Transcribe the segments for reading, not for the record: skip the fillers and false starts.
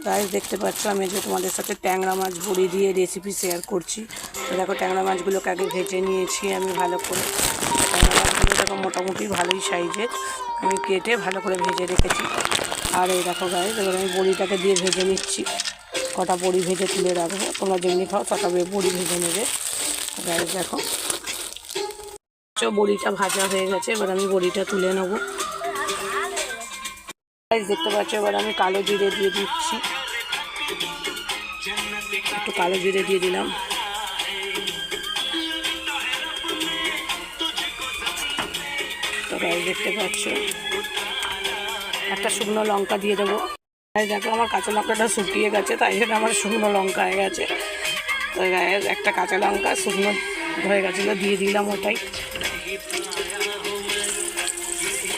Guys দেখতে পাচ্ছ আমি যে তোমাদের সাথে ট্যাংরা মাছ বড়ি দিয়ে রেসিপি শেয়ার করছি। তো দেখো ট্যাংরা মাছগুলোকে আগে ভেজে নিয়েছি আমি ভালো করে। ট্যাংরা মাছগুলো দেখো মোটামুটি ভালোই সাইজের, আমি কেটে ভালো করে ভেজে রেখেছি। আর এই দেখো গাইস এবার আমি বড়িটাকে দিয়ে ভেজে নিচ্ছি। কটা বড়ি ভেজে তুলে রাখবো, তোমরা যেমনি খাও তটা বড়ি ভেজে নেবে। গাইস দেখো বড়িটা ভাজা হয়ে গেছে, এবার আমি বড়িটা তুলে নেবো। গাইস দেখতে পাচ্ছ এবার আমি কালো জিরে দিয়ে দিচ্ছি, একটু কালো জিরে দিয়ে দিলাম। তো গাইস দেখতে পাচ্ছ একটা শুকনো লঙ্কা দিয়ে দেবো। দেখো আমার কাঁচা লঙ্কাটা শুকিয়ে গেছে, তাই জন্য আমার শুকনো লঙ্কা হয়ে গেছে। তো গাইস একটা কাঁচা লঙ্কা শুকনো হয়ে গেছিলো দিয়ে দিলাম ওটাই।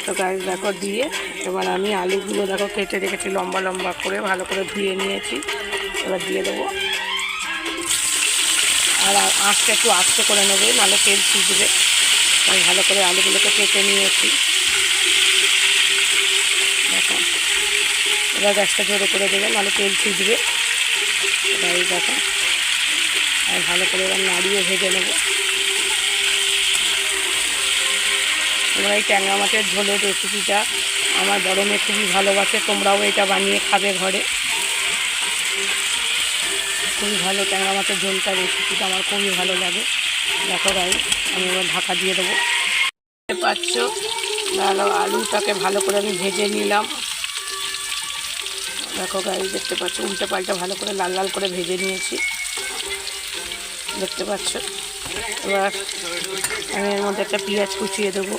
তো গাইস দেখো দিয়ে এবার আমি আলুগুলো দেখো কেটে রেখেছি লম্বা লম্বা করে, ভালো করে ধুয়ে নিয়েছি। এবার দিয়ে দেবো, আর আঁচটা একটু আস্তে করে নেবে, নাহলে তেল ছিটবে। আমি ভালো করে আলুগুলোকে কেটে নিয়েছি। দেখো এবার গ্যাসটা জোরে করে দেবে, নাহলে তেল ছিটবে। গাইস দেখো আর ভালো করে এবার নাড়িয়ে ভেজে নেব। তোমরা এই ট্যাংরা মাছের ঝোলের রেসিপিটা আমার বড় মেয়ে খুবই ভালোবাসে, তোমরাও এটা বানিয়ে খাবে ঘরে। খুবই ভালো ট্যাংরা মাছের ঝোলটা রেসিপিটা আমার খুবই ভালো লাগে। দেখো গাইস আমি এবার ঢাকা দিয়ে দেবো। দেখতে পাচ্ছ ভালো আলুটাকে ভালো করে আমি ভেজে নিলাম। দেখো গাইস দেখতে পাচ্ছ উল্টে পাল্টা ভালো করে লাল লাল করে ভেজে নিয়েছি, দেখতে পাচ্ছ। এবার আমি এর মধ্যে একটা পেঁয়াজ কুচিয়ে দেবো।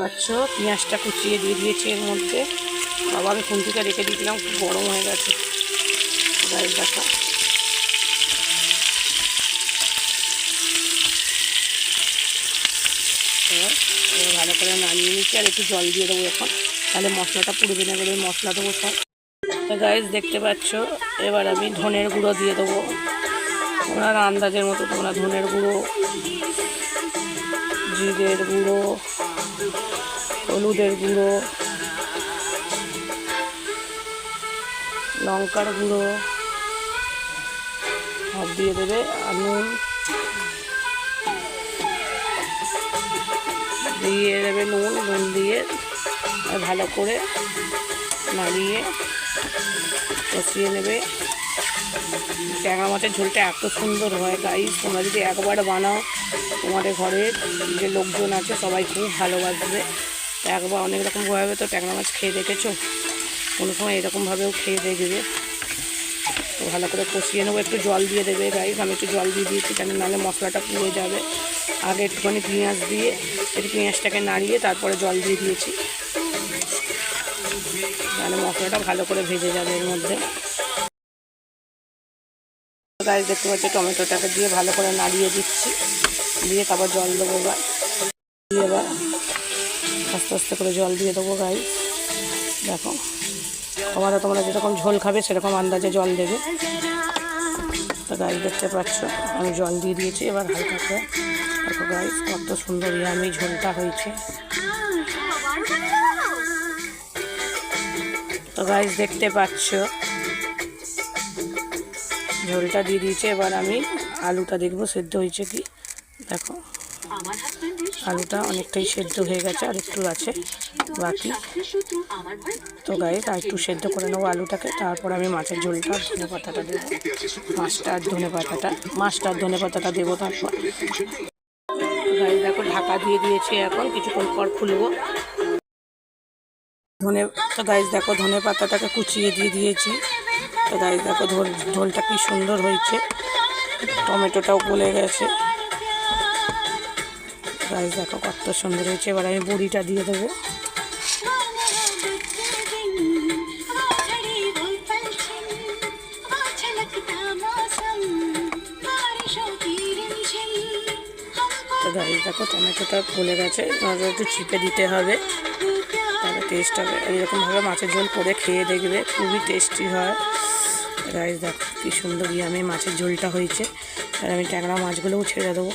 পাচ্ছ পেঁয়াজটা কুচিয়ে দিয়ে দিয়েছি এর মধ্যে। আবার আমি খুন্তিটা রেখে দিয়েছিলাম, খুব গরম হয়ে গেছে। গাইস দেখো এবার ভালো করে নাড়িয়ে নিচ্ছি, আর একটু জল দিয়ে দেবো এখন, তাহলে মশলাটা পুড়বে না বলে মশলা দেবো সব। তো গাইস দেখতে পাচ্ছ এবার আমি ধনের গুঁড়ো দিয়ে দেবো। ওনার আন্দাজের মতো তোমরা ধনের গুঁড়ো, জিরের গুঁড়ো, হলুদের গুঁড়ো, লঙ্কার গুঁড়ো সব দিয়ে দেবে। আর নুন দিয়ে দেবে, নুন দিয়ে ভালো করে নাড়িয়ে কষিয়ে নেবে। ট্যাংরা মাছের ঝোলটা এত সুন্দর হয় গাইস, তোমরা যদি একবার বানাও তোমাদের ঘরের যে লোকজন আছে সবাই খুব ভালোবাসবে। একবার অনেক রকমভাবে তো ট্যাংরা মাছ খেয়ে দেখেছো, কোনো সময় এরকমভাবেও খেয়ে দেখবে। তো ভালো করে কষিয়ে নেবো, একটু জল দিয়ে দেবে গাইস। আমি একটু জল দিয়ে দিয়েছি কেন নাহলে মশলাটা পুড়ে যাবে। আগে একটুখানি পেঁয়াজ দিয়ে একটু পেঁয়াজটাকে নাড়িয়ে তারপরে জল দিয়ে দিয়েছি, তাহলে মশলাটা ভালো করে ভেজে যাবে এর মধ্যে। গাইস দেখতে পাচ্ছি টমেটোটাকে দিয়ে ভালো করে নাড়িয়ে দিচ্ছি, দিয়ে তারপর জল দেবো। এবার দিয়ে এবার আস্তে আস্তে করে জল দিয়ে দেবো গাইস। দেখো তোমরা যেরকম ঝোল খাবে সেরকম আন্দাজে জল দেবে। তো গাইস দেখতে পাচ্ছ আমি জল দিয়ে দিয়েছি, এবার হালকা করে দেখো গাইস কত সুন্দর ইয়ামি ঝোলটা হয়েছে। তো গাইস দেখতে পাচ্ছ ঝোলটা দিয়ে দিয়েছে, এবার আমি আলুটা দেখবো সেদ্ধ হয়েছে কি। দেখো আলুটা অনেকটাই সেদ্ধ হয়ে গেছে, আর একটু আছে বাকি। তো গাইস আর একটু সেদ্ধ করে নেবো আলুটাকে, তারপর আমি মাছের ঝোলটা ধনে পাতাটা দেবো। মাছটা আর ধনে পাতাটা দেবো তারপর। গাইস দেখো ঢাকা দিয়ে দিয়েছি, এখন কিছুক্ষণ পর খুলবো। তো গাইস দেখো ধনে পাতাটাকে কুচিয়ে দিয়ে দিয়েছি। তো গাইস দেখো ঝোলটা কি সুন্দর হয়েছে, টমেটোটাও গলে গেছে। গাইস দেখো কত সুন্দর হয়েছে। এবার আমি বড়িটা দিয়ে দেবো। তো গাইস দেখো টমেটোটা গলে গেছে, একটু চিপে দিতে হবে তাহলে টেস্ট হবে। এরকমভাবে মাছের ঝোল করে খেয়ে দেখবে, খুবই টেস্টি হয়। গাইস দেখো কি সুন্দর ইয়ামি মাছের ঝোলটা হয়েছে। আর আমি ট্যাংরা মাছগুলোও ছেড়ে দেবো।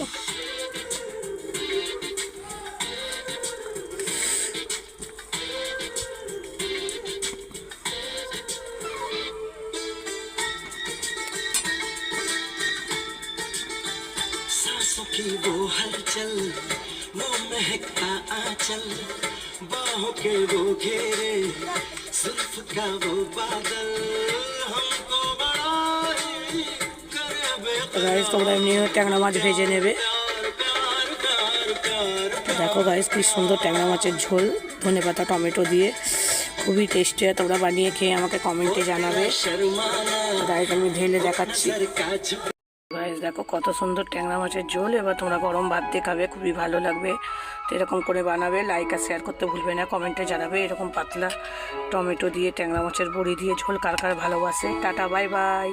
की वो हलचल, वो महकता आंचल, बाहों के वो घेरे, जुल्फ का वो बादल, हमको बड़ा ही करे গাইস তোমরা এমনি ট্যাংরা মাছ ভেজে নেবে। प्यार प्यार प्यार प्यार। দেখো গাইস কি সুন্দর ট্যাংরা মাছের ঝোল ধনেপাতা টমেটো দিয়ে, খুবই টেস্টি হয়। তোমরা বানিয়ে খেয়ে আমাকে কমেন্টে জানাবে। शर्माना গাইস আমি ঢেলে দেখাচ্ছি। सर का झुक গাইস দেখো কত সুন্দর ট্যাংরা মাছের ঝোল। এবার তোমরা গরম ভাত দিয়ে খাবে, খুবই ভালো লাগবে। তো এরকম করে বানাবে, লাইক আর শেয়ার করতে ভুলবে না, কমেন্টে জানাবে এরকম পাতলা টমেটো দিয়ে ট্যাংরা মাছের বড়ি দিয়ে ঝোল কার কার ভালোবাসে। Tata bye bye.